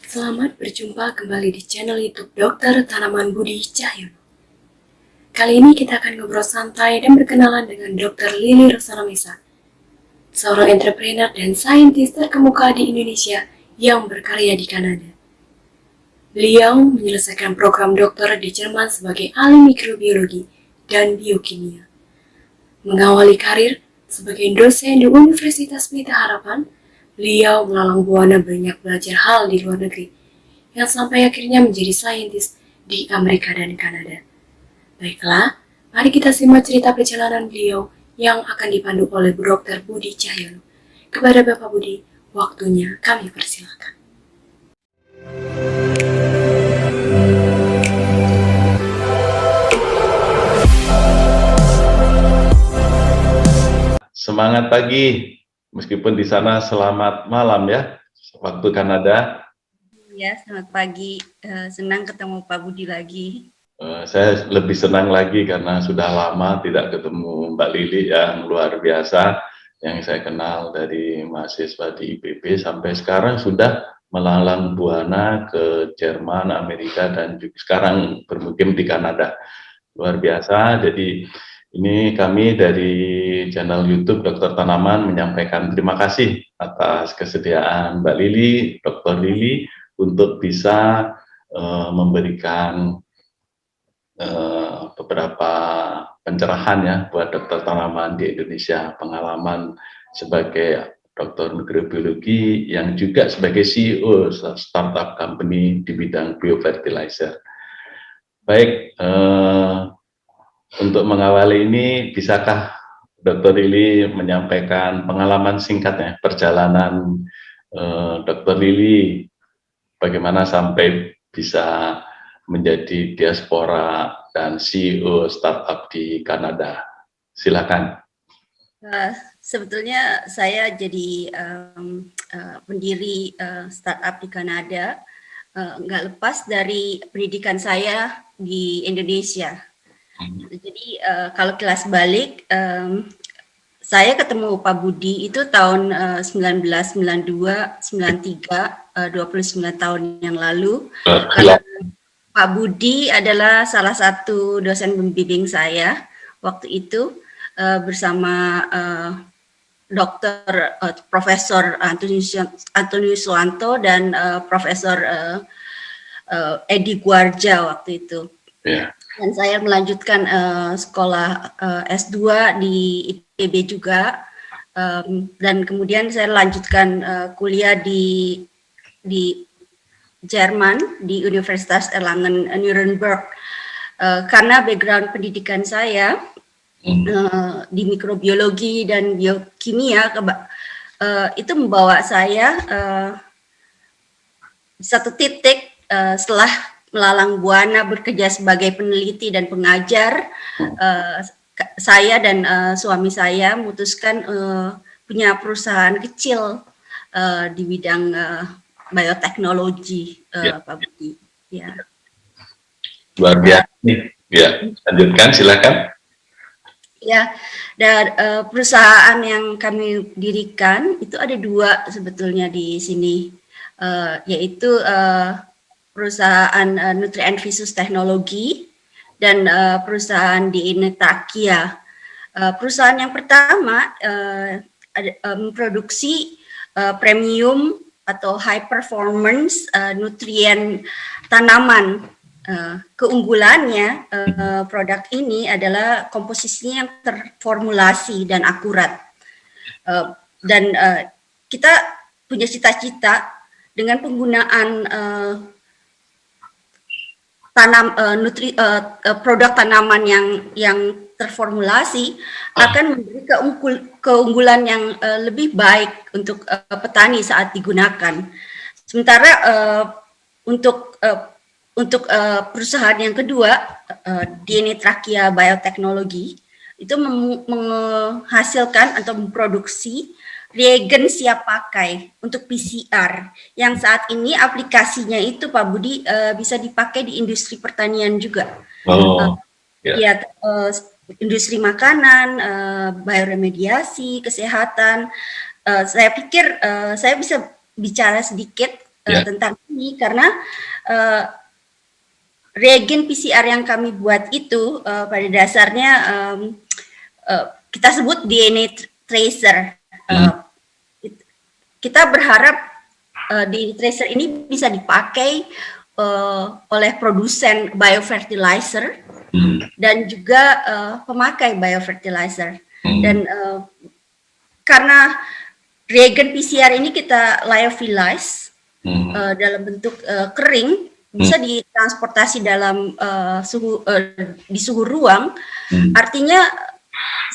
Selamat berjumpa kembali di channel YouTube Dr. Tanaman Budi Cahyono. Kali ini kita akan ngobrol santai dan berkenalan dengan Dr. Lili Rosalamesa, seorang entrepreneur dan saintis terkemuka di Indonesia yang berkarya di Kanada. Beliau menyelesaikan program doktor di Jerman sebagai ahli mikrobiologi dan biokimia. Mengawali karir sebagai dosen di Universitas Pelita Harapan, beliau melalang buana banyak belajar hal di luar negeri, yang sampai akhirnya menjadi saintis di Amerika dan Kanada. Baiklah, mari kita simak cerita perjalanan beliau yang akan dipandu oleh Dr. Budi Cahyono. Kepada Bapak Budi, waktunya kami persilakan. Semangat pagi, meskipun di sana selamat malam ya, waktu Kanada. Ya, selamat pagi. Senang ketemu Pak Budi lagi. Saya lebih senang lagi karena sudah lama tidak ketemu Mbak Lili yang luar biasa, yang saya kenal dari mahasiswa di IPB sampai sekarang sudah melalang buana ke Jerman, Amerika, dan juga sekarang bermukim di Kanada. Luar biasa. Jadi ini kami dari channel YouTube Dr. Tanaman menyampaikan terima kasih atas kesediaan Mbak Lili, Dr. Lili, untuk bisa memberikan beberapa pencerahan ya buat Dr. Tanaman di Indonesia, pengalaman sebagai dokter mikrobiologi yang juga sebagai CEO startup company di bidang biofertilizer. Baik, untuk mengawali ini, bisakah Dr. Lili menyampaikan pengalaman singkatnya, perjalanan Dr. Lili, bagaimana sampai bisa menjadi diaspora dan CEO startup di Kanada? Silakan. Sebetulnya saya jadi pendiri startup di Kanada, nggak lepas dari pendidikan saya di Indonesia. Jadi kalau kelas balik, saya ketemu Pak Budi itu tahun 1992, 93, 29 tahun yang lalu. Karena Pak Budi adalah salah satu dosen pembimbing saya waktu itu bersama Dr. Profesor Antonius Suwanto dan Profesor Edi Guarja waktu itu. Yeah. Dan saya melanjutkan sekolah S2 di IPB juga, dan kemudian saya lanjutkan kuliah di Jerman di Universitas Erlangen-Nuremberg. Karena background pendidikan saya di mikrobiologi dan biokimia itu membawa saya satu titik setelah melalang buana bekerja sebagai peneliti dan pengajar, saya dan suami saya memutuskan punya perusahaan kecil di bidang bioteknologi, Pak Budi. Ya. Luar biasa nih. Ya, lanjutkan, silakan. Ya, dan perusahaan yang kami dirikan itu ada dua sebetulnya di sini, yaitu perusahaan Nutrien Visus Teknologi dan perusahaan di Netakia. Perusahaan yang pertama memproduksi premium atau high performance nutrien tanaman. Keunggulannya produk ini adalah komposisinya yang terformulasi dan akurat, dan kita punya cita-cita dengan penggunaan produk tanaman yang terformulasi akan memberi keunggulan yang lebih baik untuk petani saat digunakan. Sementara untuk perusahaan yang kedua, Netakia Bioteknologi, itu menghasilkan atau memproduksi reagen siap pakai untuk PCR, yang saat ini aplikasinya itu Pak Budi bisa dipakai di industri pertanian juga. Ya, industri makanan, bioremediasi, kesehatan. Saya pikir saya bisa bicara sedikit tentang ini karena reagen PCR yang kami buat itu pada dasarnya kita sebut DNA tracer. Kita berharap DNA tracer ini bisa dipakai oleh produsen biofertilizer dan juga pemakai biofertilizer. Dan karena reagen PCR ini kita lyophilize dalam bentuk kering, bisa ditransportasi dalam di suhu ruang. Artinya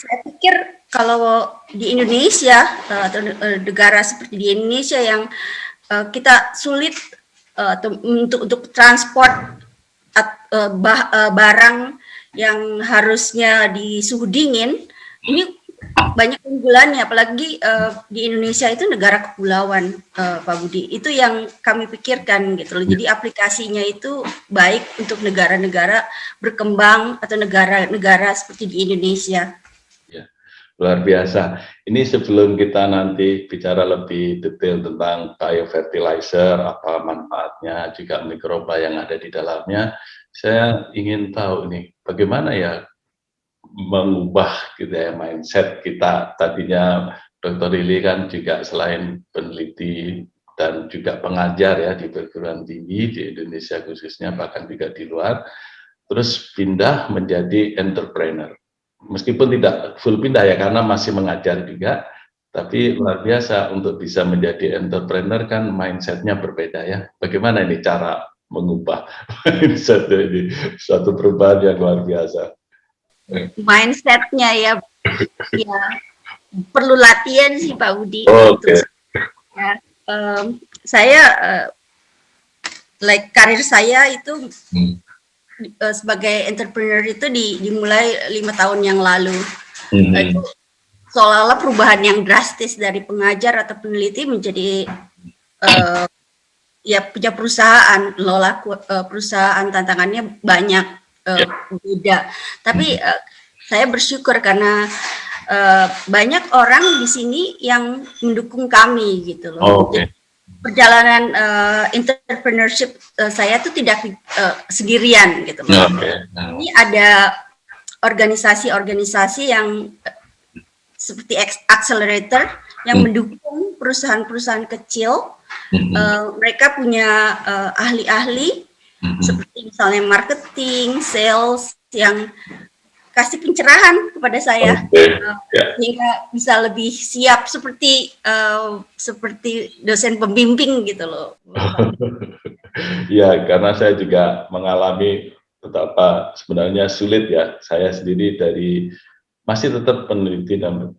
saya pikir kalau di Indonesia atau negara seperti di Indonesia yang kita sulit untuk transport barang yang harusnya di suhu dingin, ini banyak unggulannya, apalagi di Indonesia itu negara kepulauan, Pak Budi. Itu yang kami pikirkan gitu loh. Jadi aplikasinya itu baik untuk negara-negara berkembang atau negara-negara seperti di Indonesia. Ya, luar biasa. Ini sebelum kita nanti bicara lebih detail tentang biofertilizer, apa manfaatnya, juga mikroba yang ada di dalamnya, saya ingin tahu nih, bagaimana ya mengubah gitu ya mindset kita. Tadinya Dr. Lili kan juga selain peneliti dan juga pengajar ya di perguruan tinggi di Indonesia khususnya, bahkan juga di luar, terus pindah menjadi entrepreneur. Meskipun tidak full pindah ya, karena masih mengajar juga, tapi luar biasa untuk bisa menjadi entrepreneur kan mindsetnya berbeda ya. Bagaimana ini cara mengubah mindset ini, suatu perubahan yang luar biasa. Mindsetnya ya perlu latihan sih Pak Budi. Okay. Ya, saya karir saya itu sebagai entrepreneur itu dimulai 5 tahun yang lalu. Itu seolah-olah perubahan yang drastis dari pengajar atau peneliti menjadi ya punya perusahaan, lola perusahaan, tantangannya banyak. Beda, tapi saya bersyukur karena banyak orang di sini yang mendukung kami gitu loh. Jadi, perjalanan entrepreneurship saya tuh tidak sendirian gitu loh. Ini ada organisasi-organisasi yang seperti accelerator yang mendukung perusahaan-perusahaan kecil. Mereka punya ahli-ahli seperti misalnya marketing, sales yang kasih pencerahan kepada saya sehingga bisa lebih siap seperti dosen pembimbing gitu loh. Ya, karena saya juga mengalami betapa sebenarnya sulit ya. Saya sendiri masih tetap peneliti dan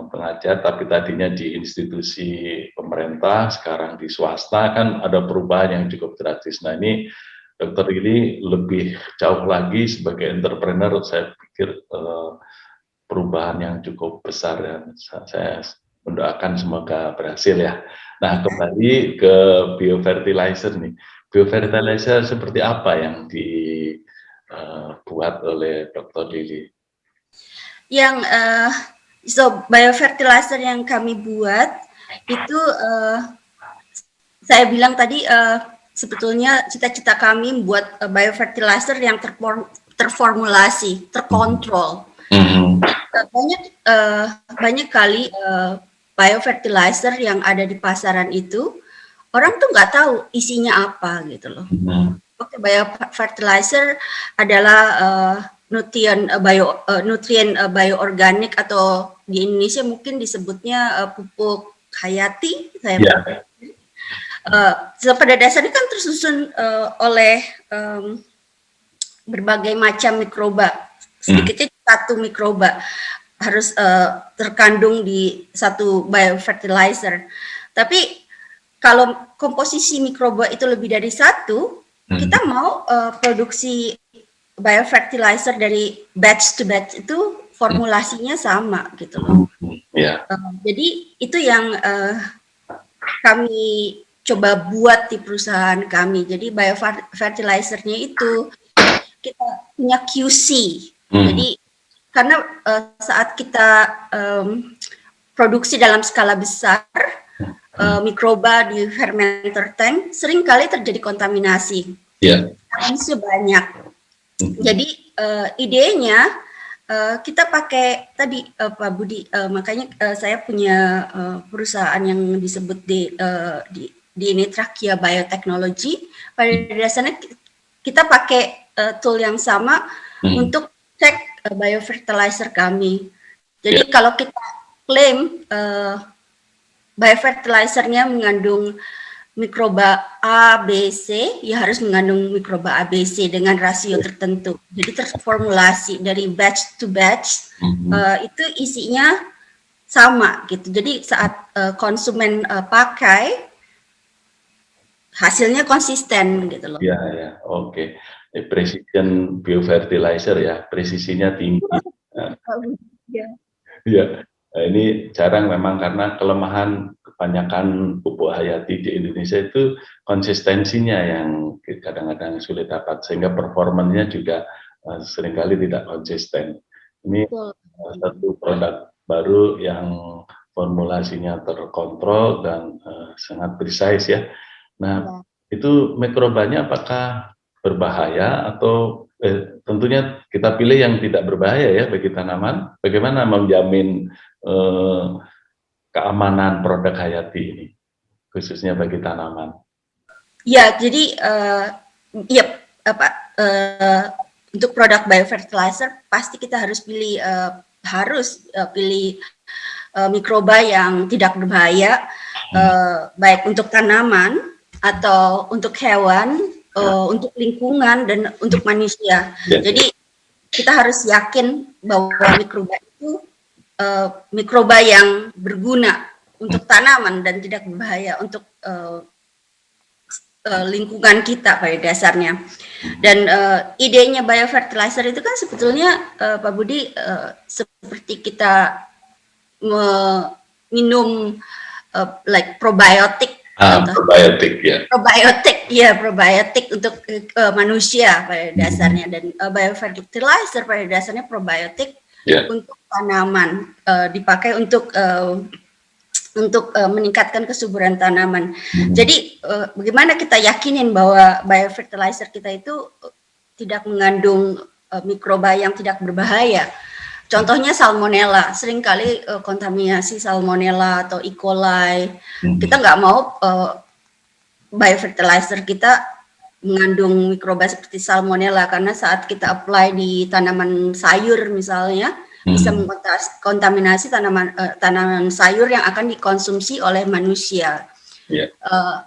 pengajar, tapi tadinya di institusi pemerintah, sekarang di swasta, kan ada perubahan yang cukup drastis. Nah ini Dokter ini lebih jauh lagi sebagai entrepreneur, saya pikir perubahan yang cukup besar ya. Saya mendoakan semoga berhasil ya. Nah kembali ke biofertilizer nih. Biofertilizer seperti apa yang dibuat oleh Dr. Lili? Yang biofertilizer yang kami buat itu saya bilang tadi sebetulnya cita-cita kami membuat biofertilizer yang terformulasi, terkontrol. Banyak kali biofertilizer yang ada di pasaran itu orang tuh nggak tahu isinya apa gitu loh. Oke, biofertilizer adalah nutrien bioorganik atau di Indonesia mungkin disebutnya pupuk hayati. Pada dasarnya kan tersusun oleh berbagai macam mikroba, sedikitnya 1 mikroba harus terkandung di satu biofertilizer. Tapi kalau komposisi mikroba itu lebih dari 1, kita mau produksi biofertilizer dari batch to batch itu formulasinya sama gitu loh. Jadi itu yang kami coba buat di perusahaan kami. Jadi biofertilizernya itu kita punya QC. Jadi karena saat kita produksi dalam skala besar, mikroba di fermenter tank, seringkali terjadi kontaminasi. Challenge-nya banyak. Jadi idenya kita pakai tadi Pak Budi, makanya saya punya perusahaan yang disebut di Nitrakia Biotechnology. Pada dasarnya kita pakai tool yang sama untuk cek biofertilizer kami. Jadi kalau kita klaim biofertilizernya mengandung mikroba A, B, C, ya harus mengandung mikroba A, B, C dengan rasio tertentu. Jadi terformulasi dari batch to batch, itu isinya sama gitu. Jadi saat konsumen pakai, hasilnya konsisten gitu loh. Ya, oke. Precision biofertilizer ya, presisinya tinggi. Ya, ini jarang memang karena kelemahan kebanyakan pupuk hayati di Indonesia itu konsistensinya yang kadang-kadang sulit dapat, sehingga performanya juga seringkali tidak konsisten. Ini satu produk baru yang formulasinya terkontrol dan sangat precise ya. Nah, itu mikrobanya apakah berbahaya atau tentunya kita pilih yang tidak berbahaya ya bagi tanaman. Bagaimana menjamin keamanan produk hayati ini, khususnya bagi tanaman? Ya, jadi untuk produk biofertilizer pasti kita harus pilih mikroba yang tidak berbahaya, baik untuk tanaman atau untuk hewan, untuk lingkungan dan untuk manusia. Jadi kita harus yakin bahwa mikroba itu mikroba yang berguna untuk tanaman dan tidak berbahaya untuk lingkungan kita pada dasarnya. Dan idenya biofertilizer itu kan sebetulnya Pak Budi seperti kita minum like probiotik. Probiotik untuk manusia pada dasarnya, dan biofertilizer pada dasarnya probiotik untuk tanaman, dipakai untuk meningkatkan kesuburan tanaman. Jadi bagaimana kita yakinin bahwa biofertilizer kita itu tidak mengandung mikroba yang tidak berbahaya? Contohnya salmonella, seringkali kontaminasi salmonella atau E. coli. Kita nggak mau biofertilizer kita mengandung mikroba seperti salmonella, karena saat kita apply di tanaman sayur misalnya, bisa mengkontaminasi tanaman sayur yang akan dikonsumsi oleh manusia.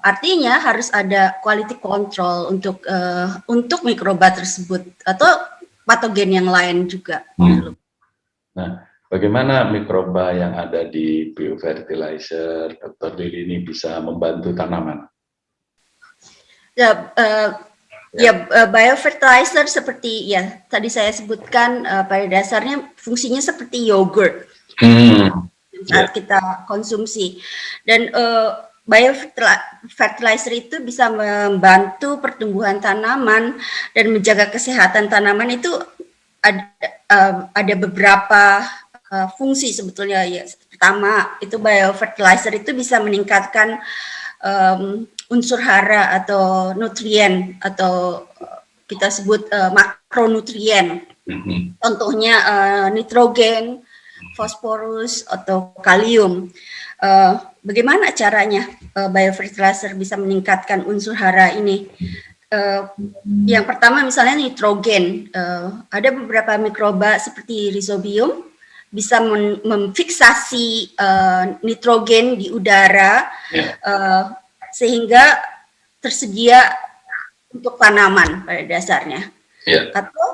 Artinya harus ada quality control untuk mikroba tersebut atau patogen yang lain juga. Nah, bagaimana mikroba yang ada di biofertilizer Dr. Lili ini bisa membantu tanaman? Biofertilizer seperti tadi saya sebutkan, pada dasarnya fungsinya seperti yogurt saat kita konsumsi, dan biofertilizer itu bisa membantu pertumbuhan tanaman dan menjaga kesehatan tanaman. Itu ada beberapa fungsi sebetulnya. Ya, pertama itu biofertilizer itu bisa meningkatkan unsur hara atau nutrien, atau kita sebut makronutrien. Contohnya nitrogen, fosforus atau kalium. Bagaimana caranya biofertilizer bisa meningkatkan unsur hara ini? Yang pertama misalnya nitrogen, ada beberapa mikroba seperti rhizobium bisa memfiksasi nitrogen di udara, sehingga tersedia untuk tanaman pada dasarnya. Atau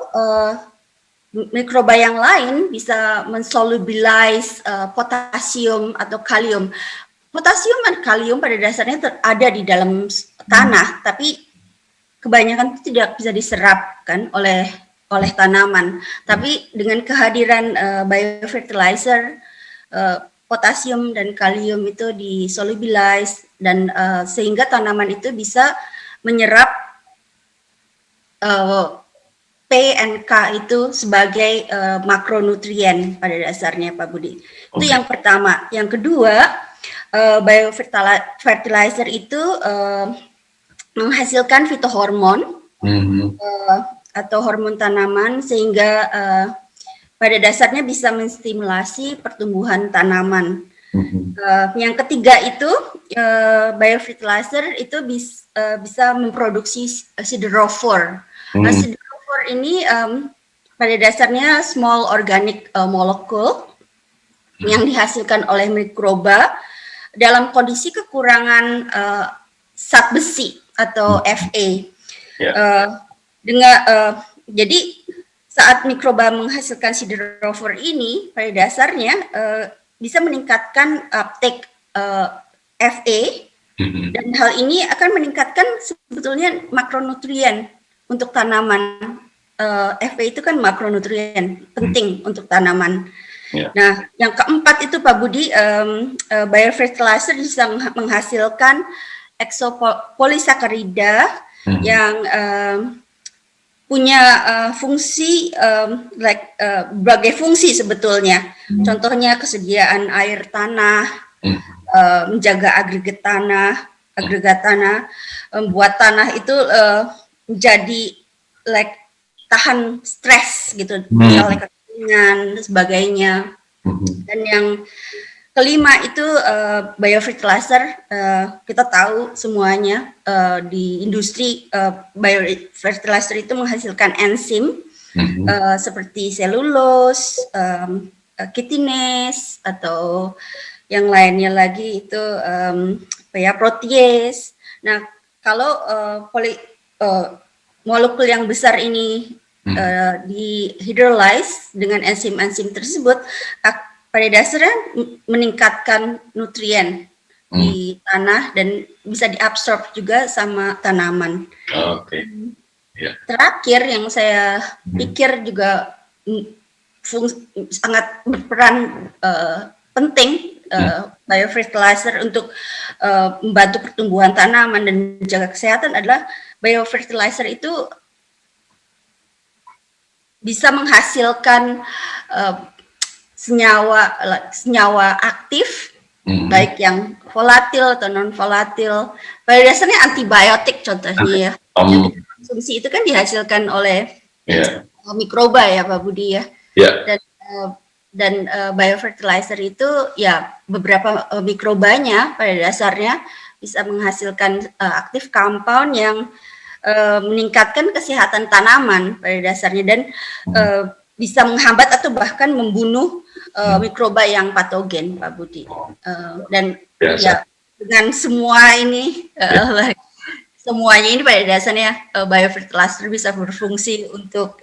mikroba yang lain bisa mensolubilize potasium atau kalium. Potasium dan kalium pada dasarnya ada di dalam tanah, tapi kebanyakan itu tidak bisa diserap kan oleh tanaman. Tapi dengan kehadiran biofertilizer, potasium dan kalium itu disolubilize, dan sehingga tanaman itu bisa menyerap P and K itu sebagai makronutrien pada dasarnya Pak Budi. Itu Oke. yang pertama. Yang kedua, biofertilizer itu menghasilkan fitohormon atau hormon tanaman sehingga pada dasarnya bisa menstimulasi pertumbuhan tanaman. Yang ketiga itu biofertilizer itu bisa memproduksi siderophore. Nah, siderophore ini pada dasarnya small organic molecule yang dihasilkan oleh mikroba dalam kondisi kekurangan zat besi atau Fa. Jadi saat mikroba menghasilkan siderophore ini pada dasarnya bisa meningkatkan uptake Fa dan hal ini akan meningkatkan sebetulnya makronutrien untuk tanaman. Fa itu kan makronutrien penting untuk tanaman. Nah, yang keempat itu Pak Budi, biofertilizer bisa menghasilkan eksopolisakarida yang punya fungsi berbagai fungsi sebetulnya. Contohnya kesediaan air tanah, menjaga agregat tanah, membuat tanah itu menjadi tahan stres gitu, misalnya kekeringan dan sebagainya. Dan yang kelima itu biofertilizer, kita tahu semuanya di industri biofertilizer itu menghasilkan enzim seperti selulose, kitinase atau yang lainnya lagi itu protease. Nah, kalau molekul yang besar ini dihidrolyze dengan enzim-enzim tersebut pada dasarnya meningkatkan nutrien di tanah dan bisa diabsorb juga sama tanaman. Terakhir yang saya pikir juga sangat berperan penting biofertilizer untuk membantu pertumbuhan tanaman dan menjaga kesehatan adalah biofertilizer itu bisa menghasilkan senyawa aktif, baik yang volatil atau non volatil. Pada dasarnya antibiotik contohnya ya. Yang konsumsi itu kan dihasilkan oleh mikroba ya Pak Budi ya. Dan biofertilizer itu ya beberapa mikrobanya pada dasarnya bisa menghasilkan aktif compound yang meningkatkan kesehatan tanaman pada dasarnya dan bisa menghambat atau bahkan membunuh mikroba yang patogen, Pak Budi. Dan ya dengan semua ini, semuanya ini pada dasarnya biofertilizer bisa berfungsi untuk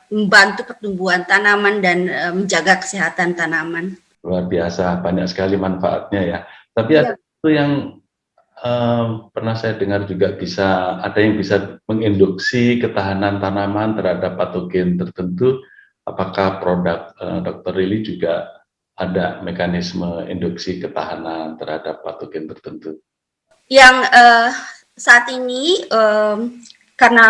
membantu pertumbuhan tanaman dan menjaga kesehatan tanaman. Luar biasa, banyak sekali manfaatnya ya. Tapi ada itu yang pernah saya dengar juga ada yang bisa menginduksi ketahanan tanaman terhadap patogen tertentu. Apakah produk Dr. Lily juga ada mekanisme induksi ketahanan terhadap patogen tertentu? Yang saat ini karena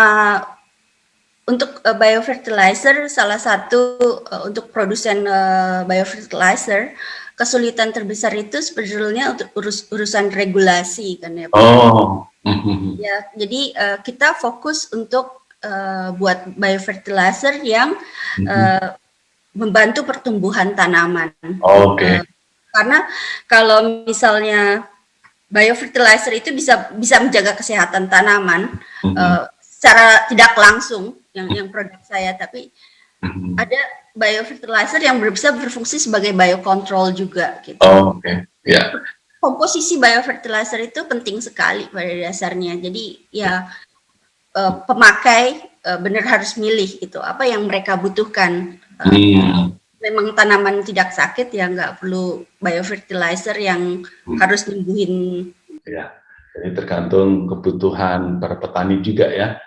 untuk biofertilizer, salah satu untuk produsen biofertilizer, kesulitan terbesar itu sebetulnya untuk urusan regulasi kan ya Pak. Ya, jadi kita fokus untuk buat biofertilizer yang membantu pertumbuhan tanaman. Karena kalau misalnya biofertilizer itu bisa menjaga kesehatan tanaman secara tidak langsung yang produk saya, tapi ada biofertilizer yang bisa berfungsi sebagai biocontrol juga gitu. Komposisi biofertilizer itu penting sekali pada dasarnya. Jadi ya pemakai benar harus milih itu apa yang mereka butuhkan. Memang tanaman tidak sakit ya nggak perlu biofertilizer yang harus nyembuhin. Ya, jadi tergantung kebutuhan para petani juga ya.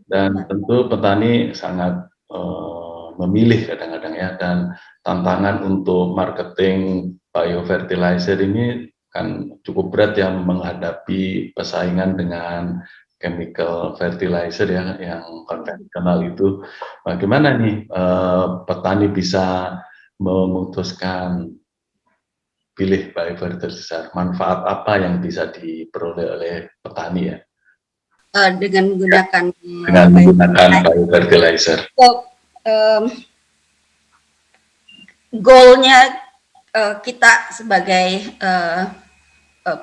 Dan tentu petani sangat memilih kadang-kadang ya, dan tantangan untuk marketing biofertilizer ini kan cukup berat ya, menghadapi persaingan dengan chemical fertilizer ya, yang konvensional itu, bagaimana nih petani bisa memutuskan pilih biofertilizer, manfaat apa yang bisa diperoleh oleh petani ya dengan menggunakan dengan menggunakan biofertilizer? Goalnya kita sebagai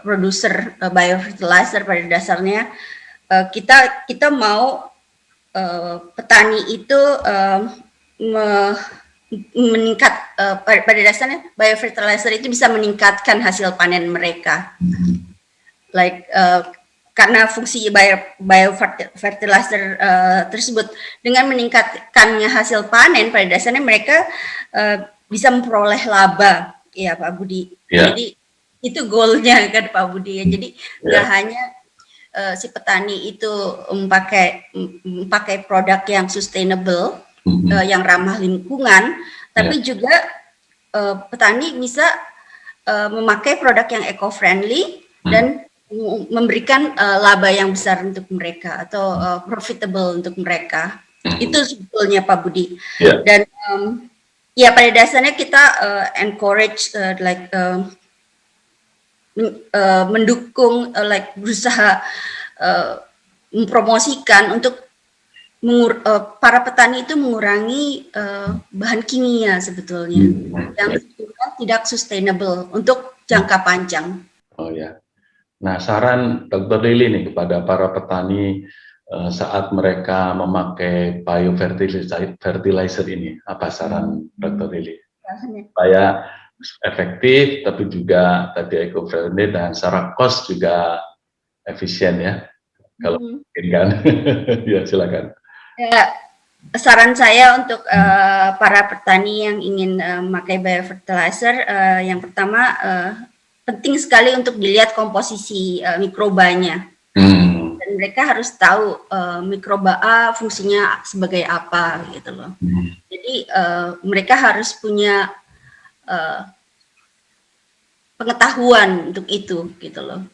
produser biofertilizer pada dasarnya kita mau petani itu meningkat pada dasarnya biofertilizer itu bisa meningkatkan hasil panen mereka. Like karena fungsi biofertilizer tersebut dengan meningkatkannya hasil panen pada dasarnya mereka bisa memperoleh laba ya Pak Budi. Yeah. Jadi itu goalnya kan Pak Budi ya. Jadi nggak hanya si petani itu memakai produk yang sustainable, yang ramah lingkungan, tapi juga petani bisa memakai produk yang eco-friendly dan memberikan laba yang besar untuk mereka atau profitable untuk mereka. Itu sebetulnya Pak Budi. Yeah. Dan ya pada dasarnya kita encourage mendukung berusaha mempromosikan untuk para petani itu mengurangi bahan kimia sebetulnya yang tidak sustainable untuk jangka panjang. Oh ya. Nah, saran Dr. Lili nih kepada para petani saat mereka memakai biofertilizer ini, apa saran Dr. Lili? Supaya efektif, tapi juga tadi eco-friendly dan secara cost juga efisien ya. Kalau mungkin kan, ya silakan. Ya, saran saya untuk para petani yang ingin memakai biofertilizer, yang pertama penting sekali untuk dilihat komposisi mikrobanya. Dan mereka harus tahu mikroba A fungsinya sebagai apa gitu loh. Jadi mereka harus punya pengetahuan untuk itu gitu loh.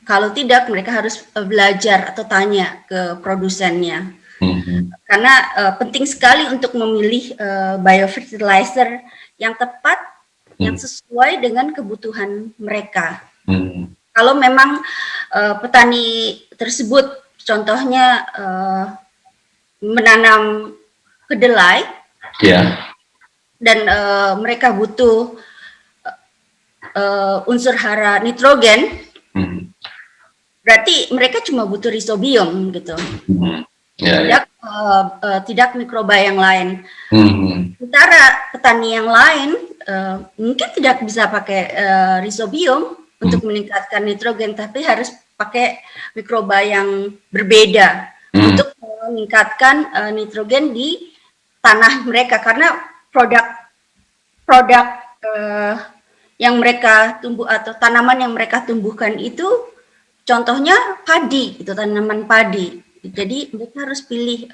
Kalau tidak mereka harus belajar atau tanya ke produsennya. Karena penting sekali untuk memilih biofertilizer yang tepat, yang sesuai dengan kebutuhan mereka. Kalau memang petani tersebut, contohnya menanam kedelai, dan mereka butuh unsur hara nitrogen, berarti mereka cuma butuh rhizobium gitu. Tidak mikroba yang lain. Sementara petani yang lain mungkin tidak bisa pakai rhizobium untuk meningkatkan nitrogen, tapi harus pakai mikroba yang berbeda untuk meningkatkan nitrogen di tanah mereka, karena produk yang mereka tumbuh atau tanaman yang mereka tumbuhkan itu contohnya padi, itu tanaman padi. Jadi mereka harus pilih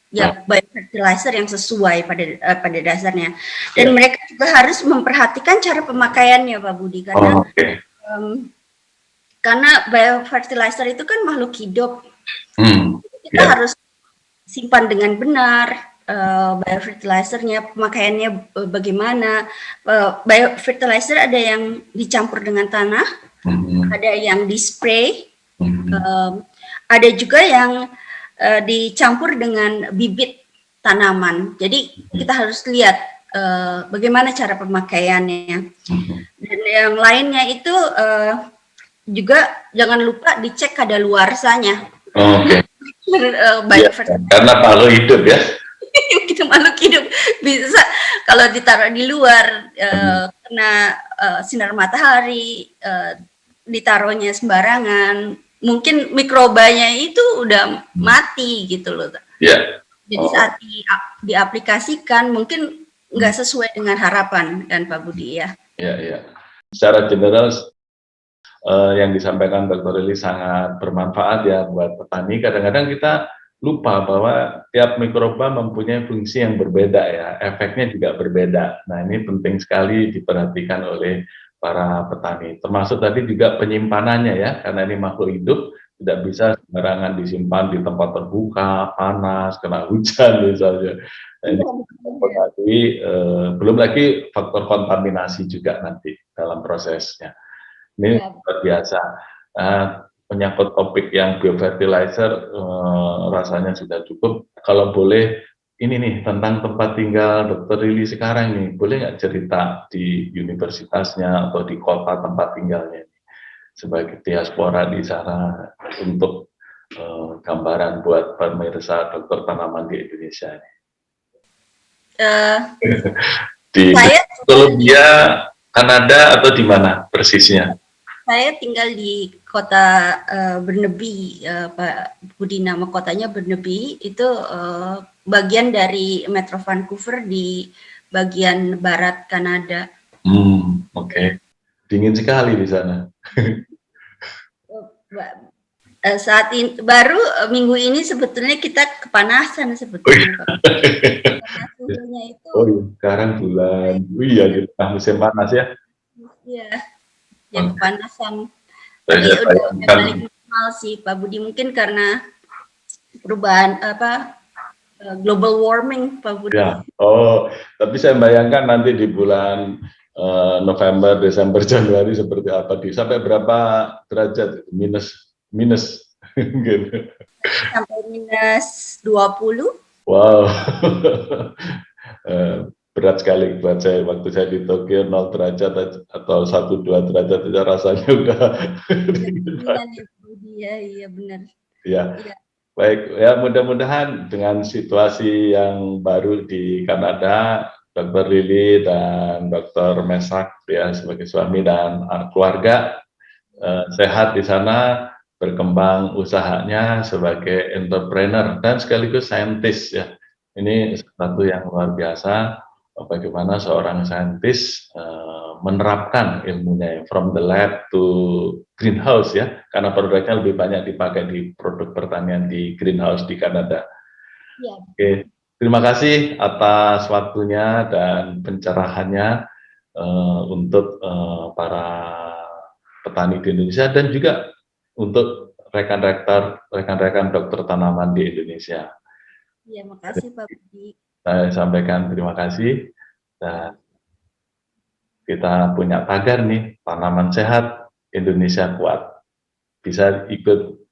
biofertilizer yang sesuai pada dasarnya. Dan mereka juga harus memperhatikan cara pemakaiannya Pak Budi, karena biofertilizer itu kan makhluk hidup. Kita harus simpan dengan benar biofertilizernya, pemakaiannya bagaimana. Biofertilizer ada yang dicampur dengan tanah, ada yang di spray, ada juga yang dicampur dengan bibit tanaman. Jadi kita harus lihat bagaimana cara pemakaiannya. Dan yang lainnya itu juga jangan lupa dicek kadaluarsanya. Karena makhluk hidup ya. Itu makhluk hidup, bisa kalau ditaruh di luar kena sinar matahari, ditaruhnya sembarangan, mungkin mikrobanya itu udah mati gitu loh. Jadi saat diaplikasikan mungkin nggak sesuai dengan harapan kan Pak Budi ya. Secara general yang disampaikan Dr. Lili sangat bermanfaat ya buat petani. Kadang-kadang kita lupa bahwa tiap mikroba mempunyai fungsi yang berbeda ya, efeknya juga berbeda. Nah ini penting sekali diperhatikan oleh para petani, termasuk tadi juga penyimpanannya ya, karena ini makhluk hidup, tidak bisa sembarangan disimpan di tempat terbuka, panas, kena hujan misalnya. Nah, ini mempengaruhi, belum lagi faktor kontaminasi juga nanti dalam prosesnya. Ini Ya, luar biasa. Nah, menyangkut topik yang biofertilizer, rasanya sudah cukup. Kalau boleh, ini nih tentang tempat tinggal Dokter Lili sekarang nih, boleh nggak cerita di universitasnya atau di kota tempat tinggalnya sebagai diaspora di sana untuk gambaran buat pemirsa dokter tanaman di Indonesia ini. eh, Di saya Columbia, Kanada atau di mana persisnya? Saya tinggal di kota Burnaby, Pak Budi, nama kotanya Burnaby, itu bagian dari Metro Vancouver di bagian barat Kanada. Oke. Dingin sekali di sana. Saat ini baru minggu ini sebetulnya kita kepanasan sebetulnya, Pak. Karena suhunya itu Oh iya, sekarang bulan, iya di tengah musim panas ya. ya, ya kepanasan. Saya Tapi udah bayangkan. balik normal sih, Pak Budi, mungkin karena perubahan global warming, Pak Budi. Ya, tapi saya bayangkan nanti di bulan November, Desember, Januari seperti apa sampai berapa derajat? Minus gitu. Sampai minus 20. Wow. Berat sekali buat saya waktu saya di Tokyo 0 derajat atau 1-2 derajat itu rasanya udah Iya benar. ya. Ya. Baik, ya mudah-mudahan dengan situasi yang baru di Kanada, Dr. Lili dan Dr. Mesak ya sebagai suami dan keluarga sehat di sana, berkembang usahanya sebagai entrepreneur dan sekaligus saintis ya. Ini sesuatu yang luar biasa bagaimana seorang saintis menerapkan ilmunya from the lab to greenhouse ya, karena produknya lebih banyak dipakai di produk pertanian di greenhouse di Kanada. Ya. Oke, terima kasih atas waktunya dan pencerahannya untuk para petani di Indonesia dan juga untuk rekan-rekan dokter tanaman di Indonesia. Iya, makasih Pak Budi. Saya sampaikan terima kasih dan kita punya tagar nih, tanaman sehat, Indonesia kuat. Bisa ikut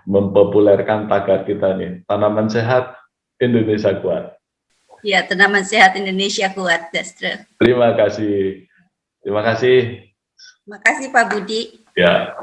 mempopulerkan tagar kita nih, tanaman sehat, Indonesia kuat. Ya, tanaman sehat Indonesia kuat, Dastra. Terima kasih. Terima kasih. Makasih Pak Budi. Ya.